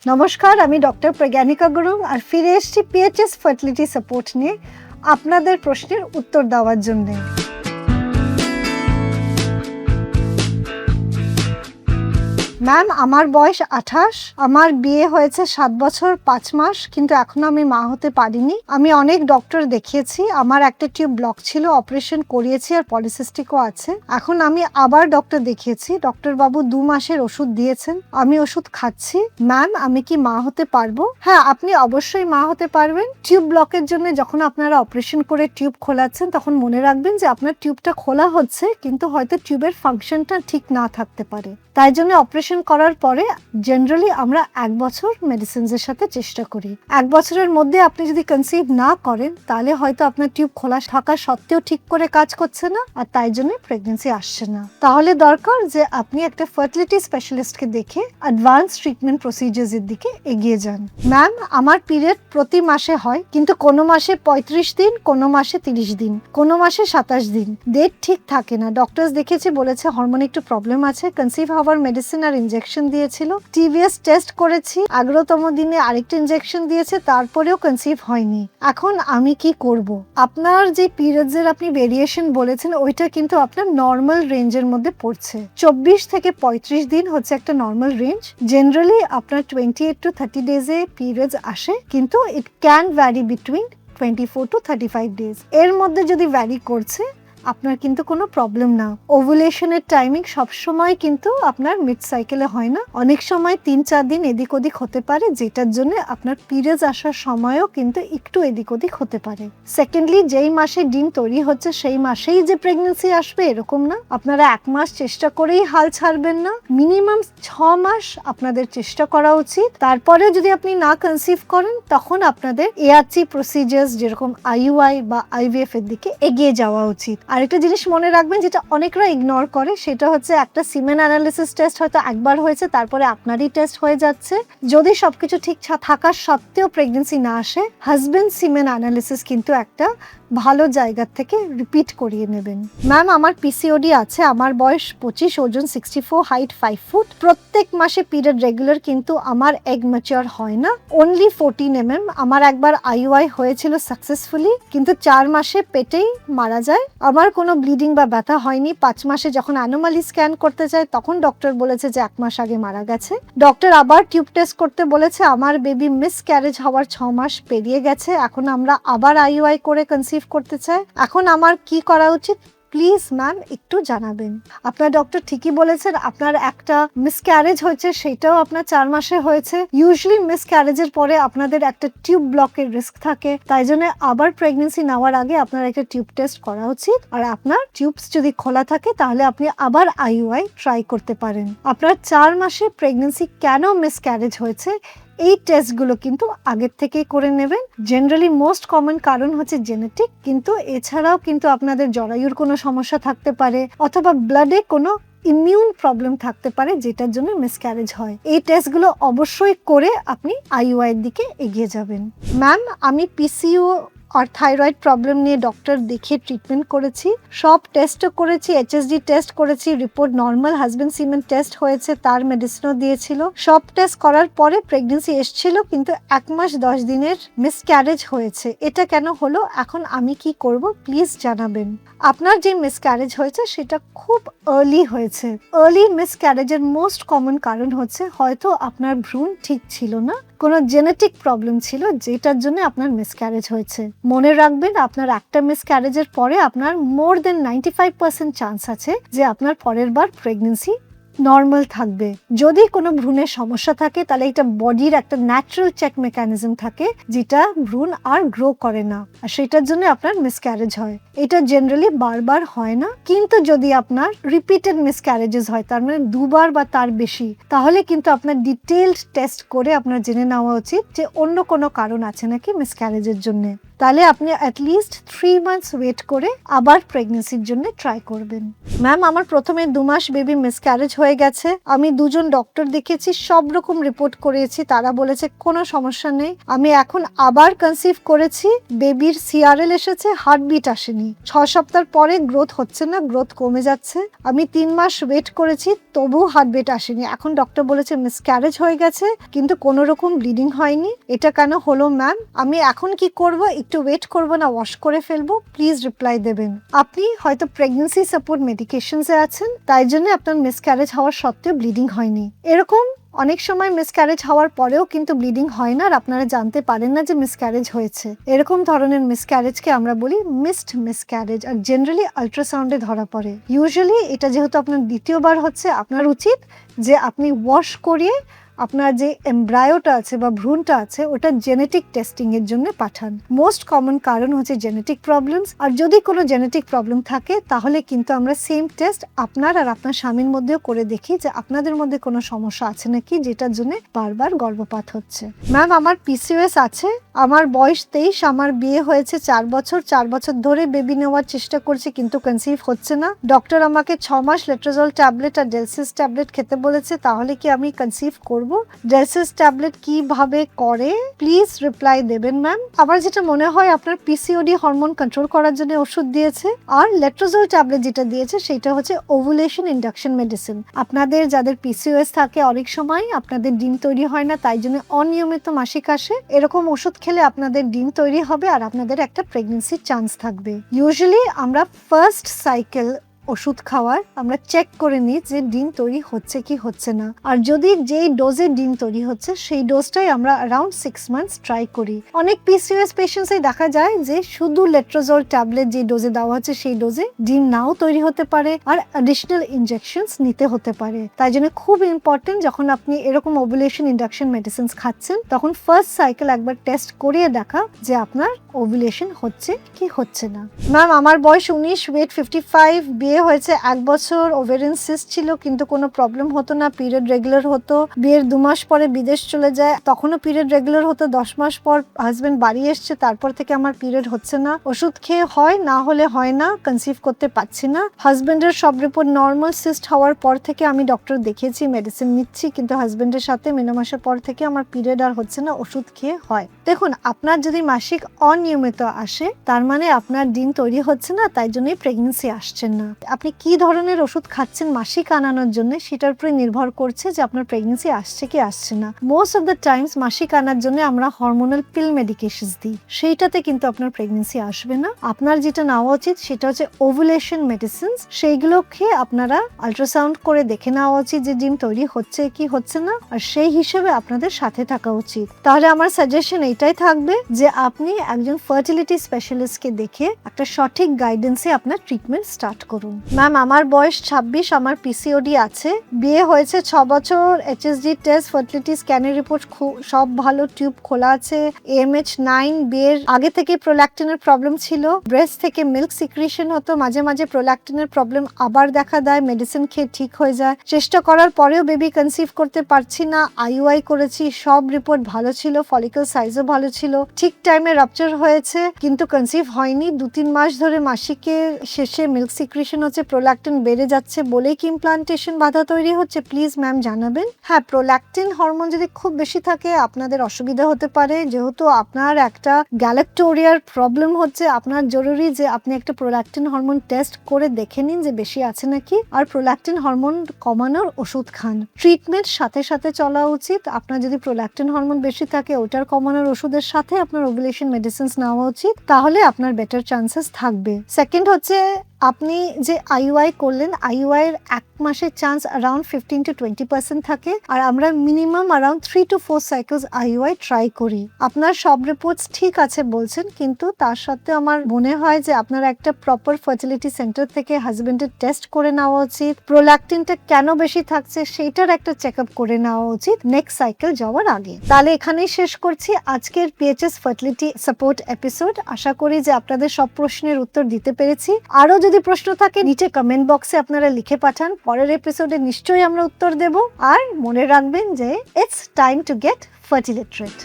নমস্কার, আমি ডক্টর প্রজ্ঞানিকা গুরুং আর ফিরে এসেছি পিএচএস ফার্টিলিটি সাপোর্ট নিয়ে আপনাদের প্রশ্নের উত্তর দেওয়ার জন্য। ম্যাম, আমার বয়স 28, আমার বিয়ে হয়েছে 7 বছর 5 মাস, কিন্তু এখনো আমি মা হতে পারিনি। আমি অনেক ডক্টর দেখিয়েছি, আমার একটা টিউব ব্লক ছিল, অপারেশন করিয়েছি আর পলিসিস্টিকও আছে। এখন আমি আবার ডক্টর দেখিয়েছি, ডক্টর বাবু 2 মাসের ওষুধ দিয়েছেন, আমি ওষুধ খাচ্ছি। ম্যাম, আমি কি মা হতে পারবো? হ্যাঁ, আপনি অবশ্যই মা হতে পারবেন। টিউব ব্লকের জন্য যখন আপনারা অপারেশন করে টিউব খোলাচ্ছেন তখন মনে রাখবেন যে আপনার টিউবটা খোলা হচ্ছে, কিন্তু হয়তো টিউবের ফাংশনটা ঠিক না থাকতে পারে। তাই জন্য অপারেশন করার পরে জেনারেলি আমরা 1 বছর মেডিসিনসের সাথে চেষ্টা করি। 1 বছরের মধ্যে আপনি যদি কনসিভ না করেন তাহলে হয়তো আপনার টিউব খোলা থাকা সত্ত্বেও ঠিক করে কাজ করছে না, আর তাই জন্য প্রেগনেন্সি আসছে না। তাহলে দরকার যে আপনি একটা ফার্টিলিটি স্পেশালিস্টকে দেখে অ্যাডভান্স ট্রিটমেন্ট প্রসিজার্স এর দিকে এগিয়ে যান। ম্যাম, আমার পিরিয়ড প্রতি মাসে হয়, কিন্তু কোনো মাসে 35 দিন, কোনো মাসে 30 দিন, কোনো মাসে 27 দিন। ডেট ঠিক থাকে না। ডক্টরস দেখেছে, বলেছে হরমোনে একটু প্রবলেম আছে। কনসিভ হওয়ার মেডিসিন আর ইনজেকশন দিয়েছিল, টিভিএস টেস্ট করেছি, 11তম দিনে আরেকটা ইনজেকশন দিয়েছে, তারপরেও কনসিভ হয়নি। এখন আমি কি করব? আপনার যে পিরিয়ডস এর আপনি ভেরিয়েশন বলেছেন ওইটা কিন্তু আপনার নর্মাল রেঞ্জের মধ্যে পড়ছে। 24 থেকে 35 দিন হচ্ছে একটা নর্মাল রেঞ্জ। জেনারেলি আপনার 28 to 30 ডেজে পিরিয়ডস আসে, কিন্তু it can vary between 24 to 35 days. এর মধ্যে যদি ভ্যারি করছে আপনার কিন্তু কোনো প্রবলেম না। ওভুলেশনের টাইমিং সবসময় কিন্তু আপনার মিড সাইকেলে হয় না, অনেক সময় 3-4 দিন এদিক ওদিক হতে পারে, যেটার জন্য আপনার পিরিয়ডস আসার সময়ও কিন্তু একটু এদিক ওদিক হতে পারে। সেকেন্ডলি, যেই মাসে ডিম তৈরি হচ্ছে সেই মাসেই যে প্রেগনেন্সি আসবে এরকম না। আপনারা 1 মাস চেষ্টা করেই হাল ছাড়বেন না, মিনিমাম 6 মাস আপনাদের চেষ্টা করা উচিত। তারপরে যদি আপনি না কনসিভ করেন তখন আপনাদের এআরসি প্রসিজার্স যেরকম আইইউআই বা আইভিএফ এর দিকে এগিয়ে যাওয়া উচিত। আরেকটা জিনিস মনে রাখবেন যেটা অনেকরা ইগনোর করে, সেটা হচ্ছে একটা সিমেন অ্যানালিসিস টেস্ট হয়তো একবার হয়েছে, তারপরে আপনারই টেস্ট হয়ে যাচ্ছে। যদি সবকিছু ঠিক থাকা সত্ত্বেও প্রেগনেন্সি না আসে, হাজবেন্ড সিমেন অ্যানালিসিস কিন্তু একটা ভালো জায়গা থেকে রিপিট করিয়ে নেবেন। ম্যাম, আমার পিসিওডি আছে, আমার বয়স 25, ওজন 64, হাইট 5 ফুট। প্রত্যেক মাসে পিরিয়ড রেগুলার, কিন্তু আমার এগ ম্যাচিওর হয় না, অনলি 14 mm। আমার একবার আইইউআই হয়েছিল সাকসেসফুলি, কিন্তু 4 মাসে পেটেই মারা যায়। আমার কোনো ব্লিডিং বা ব্যথা হয়নি। 5 মাসে যখন অ্যানোমালি স্ক্যান করতে চাই তখন ডক্টর বলেছে যে 1 মাস আগে মারা গেছে। ডক্টর আবার টিউব টেস্ট করতে বলেছে, আমার বেবি মিস ক্যারেজ হওয়ার 6 মাস পেরিয়ে গেছে। এখন আমরা আবার আইইউআই করে কনসিভ করতে চাই। এখন আমার কি করা উচিত? প্লিজ ম্যাম একটু জানাবেন। আপনার ডক্টর ঠিকই বলেছেন, আপনার একটা মিসক্যারেজ হয়েছে, সেটাও আপনার 4 মাসে হয়েছে। ইউজুয়ালি মিসক্যারেজের পরে আপনাদের একটা টিউব ব্লকের রিস্ক থাকে, তাই জন্য আবার প্রেগনেন্সি নেওয়ার আগে আপনার একটা টিউব টেস্ট করা উচিত। আর আপনার টিউবস যদি খোলা থাকে তাহলে আপনি আবার আইইউআই ট্রাই করতে পারেন। আপনার 4 মাসে প্রেগনেন্সি কেন মিসক্যারেজ হয়েছে এই টেস্টগুলো কিন্তু আগের থেকেই করে নেবেন। জেনারেলি মোস্ট কমন কারণ হচ্ছে জেনেটিক, কিন্তু এছাড়াও কিন্তু আপনাদের জরায়ুর কোনো সমস্যা থাকতে পারে, অথবা ব্লাডে কোনো ইমিউন প্রবলেম থাকতে পারে যেটার জন্য মিসক্যারেজ হয়। এই টেস্টগুলো অবশ্যই করে আপনি আইইউআই এর দিকে এগিয়ে যাবেন। ম্যাম, আমি পিসিও আর থাইরয়েড প্রবলেম নিয়ে ডক্টর দেখে ট্রিটমেন্ট করেছি, সব টেস্টও করেছি, এইচএসডি টেস্ট করেছি, রিপোর্ট নর্মাল, হাজবেন্ড সিমেন টেস্ট হয়েছে, তার মেডিসিনও দিয়েছিল। সব টেস্ট করার পরে প্রেগনেন্সি এসেছিল, কিন্তু 1 মাস 10 দিনের মিসক্যারেজ হয়েছে। এটা কেন হলো? এখন আমি কি করব প্লিজ জানাবেন। আপনার যে মিসক্যারেজ হয়েছে সেটা খুব আর্লি হয়েছে। আর্লি মিসক্যারেজের মোস্ট কমন কারণ হচ্ছে হয়তো আপনার ভ্রূণ ঠিক ছিল না, কোনো জেনেটিক প্রবলেম ছিল যেটার জন্য আপনার মিসক্যারেজ হয়েছে। মনে রাখবেন, আপনার একটা মিসক্যারেজের পরে আপনার মোর দেন 95% চান্স আছে যে আপনার পরের বার প্রেগনেন্সি নর্মাল থাকবে। যদি কোনো ভ্রূণের সমস্যা থাকে তাহলে এটা বডির একটা ন্যাচারাল চেক মেকানিজম থাকে যেটা ভ্রূণ আর গ্রো করে না, আর সেটার জন্য আপনার মিসক্যারেজ হয়। এটা জেনারেলি বারবার হয় না, কিন্তু যদি আপনার রিপিটেড মিসক্যারেজেস হয়, তার মানে 2 বার বা তার বেশি, তাহলে কিন্তু আপনার ডিটেইলড টেস্ট করে আপনার জেনে নেওয়া উচিত যে অন্য কোনো কারণ আছে নাকি মিসক্যারেজের জন্য। তাহলে আপনি অ্যাটলিস্ট 3 মান্থস ওয়েট করে আবার প্রেগনেন্সির জন্য ট্রাই করবেন। ম্যাম, আমার প্রথমে 2 মাস বেবি মিসক্যারেজ হয়ে গেছে। আমি 2জন ডক্টর দেখেছি, সব রকম রিপোর্ট করেছি, তারা বলেছে কোনো সমস্যা নেই। আমি এখন আবার কনসিভ করেছি, বেবির সিআরএল এসেছে, হার্টবিট আসেনি। 6 সপ্তাহ পরে গ্রোথ হচ্ছে না, গ্রোথ কমে যাচ্ছে। আমি 3 মাস ওয়েট করেছি, তবু হার্টবিট আসেনি। এখন ডক্টর বলেছে মিসক্যারেজ হয়ে গেছে, কিন্তু কোনো রকম ব্লিডিং হয়নি। এটা কেন হলো ম্যাম? আমি এখন কি করব? একটু ওয়েট করব না ওয়াশ করে ফেলবো? প্লিজ রিপ্লাই দেবেন। আপনি হয়তো প্রেগনেন্সি সাপোর্ট মেডিকেশনসে আছেন, তাই জন্য আপনার মিসক্যারেজ হওয়ার সত্ত্বেও ব্লিডিং হয়নি। এরকম অনেক সময় মিসক্যারেজ হওয়ার পরেও কিন্তু ব্লিডিং হয় না, আর আপনারা জানতে পারেন না যে মিসক্যারেজ হয়েছে। এরকম ধরনের মিসক্যারেজকে আমরা বলি মিসড মিসক্যারেজ, আর জেনারেলি আল্ট্রাসাউন্ডে ধরা পড়ে। ইউজুয়ালি এটা যেহেতু আপনার দ্বিতীয়বার হচ্ছে, আপনার উচিত যে আপনি ওয়াশ করিয়ে আপনার যে এমব্রায়োটা আছে বা ভ্রূণটা আছে ওটা জেনেটিক টেস্টিং এর জন্য পাঠান। মোস্ট কমন কারণ হচ্ছে জেনেটিক প্রবলেমস, আর যদি কোনো জেনেটিক প্রবলেম থাকে তাহলে কিন্তু আমরা সেম টেস্ট আপনার আর আপনার স্বামীর মধ্যেও করে দেখি যে আপনাদের মধ্যে কোনো সমস্যা আছে নাকি, যেটার জন্য বারবার গর্ভপাত হচ্ছে। ম্যাম, আমার পিসিওএস আছে, আমার বয়স 23, আমার বিয়ে হয়েছে 4 বছর। 4 বছর ধরে বেবি নেওয়ার চেষ্টা করছি, কিন্তু কনসিভ হচ্ছে না। ডক্টর আমাকে 6 মাস লেট্রোজল ট্যাবলেট আর ডেলসিস ট্যাবলেট খেতে বলেছে, তাহলে কি আমি কনসিভ করব? ডেলসিস ট্যাবলেট কিভাবে করে প্লিজ রিপ্লাই দেবেন ম্যাম। আমার যেটা মনে হয় আপনার পিসিওডি হরমোন কন্ট্রোল করার জন্য ওষুধ দিয়েছে, আর লেট্রোজল ট্যাবলেট যেটা দিয়েছে সেটা হচ্ছে ওভুলেশন ইন্ডাকশন মেডিসিন। আপনাদের যাদের পিসিওএস থাকে অনেক সময় আপনাদের ডিম তৈরি হয় না, তাই জন্য অনিয়মিত মাসিক আসে, এরকম ওষুধ খেলে আপনাদের ডিম তৈরি হবে আর আপনাদের একটা প্রেগনেন্সির চান্স থাকবে। ইউজুয়ালি আমরা ফার্স্ট সাইকেল ওষুধ খাওয়ার আমরা চেক করে নিই যে ডিম তৈরি হচ্ছে কি হচ্ছে না, আর যদি যেই ডোজে ডিম তৈরি হচ্ছে সেই ডোজটাই আমরা অ্যারাউন্ড 6 মান্থস ট্রাই করি। অনেক পিসিওএস পেশেন্টসে দেখা যায় যে শুধু লেট্রোজল ট্যাবলেট যে ডোজে দেওয়া হচ্ছে সেই ডোজে ডিম নাও তৈরি হতে পারে, আর অ্যাডিশনাল ইনজেকশনস নিতে হতে পারে। তাই জন্য খুব ইম্পর্টেন্ট, যখন আপনি এরকম ওভুলেশন ইন্ডাকশন মেডিসিনস খাচ্ছেন তখন ফার্স্ট সাইকেল একবার টেস্ট করিয়ে দেখা যে আপনার ওভুলেশন হচ্ছে কি হচ্ছে না। ম্যাম, আমার বয়স 19, ওয়েট 55, বিয়ে হয়েছে 1 বছর, ওভেরিয়ান সিস্ট ছিল কিন্তু কোনো প্রবলেম হতো না, পিরিয়ড রেগুলার হতো। বিয়ের 2 মাস পরে বিদেশ চলে যায়, তখনও পিরিয়ড রেগুলার হতো। 10 মাস পর হাজবেন্ড বাড়ি এসছে, তারপর থেকে আমার পিরিয়ড হচ্ছে না। ওষুধ খেয়ে হয়, না হলে হয় না, কনসিভ করতে পারছি না। হাজবেন্ডের সব রিপোর্ট নর্মাল। সিস্ট হওয়ার পর থেকে আমি ডক্টর দেখিয়েছি, মেডিসিন নিচ্ছি, কিন্তু হাজবেন্ডের সাথে মিনো মাসের পর থেকে আমার পিরিয়ড আর হচ্ছে না, ওষুধ খেয়ে হয়। দেখুন, আপনার যদি মাসিক অনিয়মিত আসে তার মানে আপনার ডিম তৈরি হচ্ছে না, তাই জন্যই প্রেগনেন্সি আসছেন না। আপনি কি ধরনের ওষুধ খাচ্ছেন মাসিক আনানোর জন্য সেটার উপরে নির্ভর করছে যে আপনার প্রেগনেন্সি আসছে কি আসছে না। মোস্ট অফ দ্য টাইমস মাসিক আনার জন্য আমরা হরমোনাল পিল মেডিকেশনস দিই, সেইটাতে কিন্তু আপনার প্রেগনেন্সি আসবে না। আপনার যেটা নেওয়া উচিত সেটা হচ্ছে ওভুলেশন মেডিসিনস, সেইগুলো খেয়ে আপনারা আল্ট্রাসাউন্ড করে দেখে নেওয়া উচিত যে ডিম তৈরি হচ্ছে কি হচ্ছে না, আর সেই হিসেবে আপনাদের সাথে থাকা উচিত। তাহলে আমার সাজেশন এইটাই থাকবে যে আপনি একজন ফার্টিলিটি স্পেশালিস্টকে দেখে একটা সঠিক গাইডেন্সে আপনার ট্রিটমেন্ট স্টার্ট করুন। ম্যাম, আমার বয়স 26, আমার পিসিওডি আছে, বিয়ে হয়েছে 6 বছর, এইচএসডি টেস্ট, ফার্টিলিটি স্ক্যানের রিপোর্ট সব ভালো, টিউব খোলা আছে, AMH 9, বিয়ের আগে থেকে প্রোল্যাকটিনের প্রবলেম ছিল, ব্রেস্ট থেকে মিল্ক সিক্রিশন হতো, মাঝে মাঝে প্রোল্যাকটিনের প্রবলেম আবার দেখা দেয়, মেডিসিন খেয়ে ঠিক হয়ে যায়, চেষ্টা করার পরেও বেবি কনসিভ করতে পারছি না, IUI করেছি, সব রিপোর্ট ভালো ছিল, ফলিকল সাইজও ভালো ছিল, ঠিক টাইমে রাপচার হয়েছে কিন্তু কনসিভ হয়নি। 2-3 মাস ধরে মাসিকের শেষে মিল্ক সিক্রিশন হচ্ছে, প্রোল্যাকটিন বেড়ে যাচ্ছে বলেই কি ইমপ্লান্টেশন বাধা তৈরি হচ্ছে? প্লিজ ম্যাম জানাবেন। হ্যাঁ, প্রোল্যাকটিন হরমোন যদি খুব বেশি থাকে আপনাদের অসুবিধা হতে পারে, যেহেতু আপনার একটা গ্যালাক্টোরিয়ার প্রবলেম হচ্ছে, আপনার জরুরি যে আপনি একটা প্রোল্যাকটিন হরমোন টেস্ট করে দেখে নিন যে বেশি আছে নাকি, আর প্রোল্যাকটিন হরমোন কমানোর ওষুধ খান। ট্রিটমেন্ট সাথে সাথে চলা উচিত। আপনার যদি প্রোল্যাকটিন হরমোন বেশি থাকে ওটার কমানোর ওষুধের সাথে আপনার ওভুলেশন মেডিসিনস নেওয়া উচিত, তাহলে আপনার বেটার চান্সেস থাকবে। সেকেন্ড হচ্ছে আপনি যে IUI করলেন, IUI এর 1 মাসের চান্স অ্যারাউন্ড 15 to 20% থাকে, আর আমরা minimum around 3 to 4 cycles IUI try করি। আপনার সব রিপোর্টস ঠিক আছে বলছেন, কিন্তু তার সাথে আমার মনে হয় যে আপনার একটা প্রপার ফার্টিলিটি সেন্টার থেকে হাজবেন্ডের টেস্ট করে নেওয়া উচিত, প্রোল্যাকটিনটা কেন বেশি থাকছে সেইটার একটা চেক আপ করে নেওয়া উচিত নেক্সট সাইকেল যাওয়ার আগে। তাহলে এখানেই শেষ করছি আজকের PHS ফার্টিলিটি সাপোর্ট এপিসোড। আশা করি যে আপনাদের সব প্রশ্নের উত্তর দিতে পেরেছি। আরো যদি প্রশ্ন থাকে নিচে কমেন্ট বক্সে আপনারা লিখে পাঠান, পরের এপিসোডে নিশ্চয়ই আমরা উত্তর দেব। আর মনে রাখবেন যে ইটস টাইম টু গেট ফার্টিলিটারেট।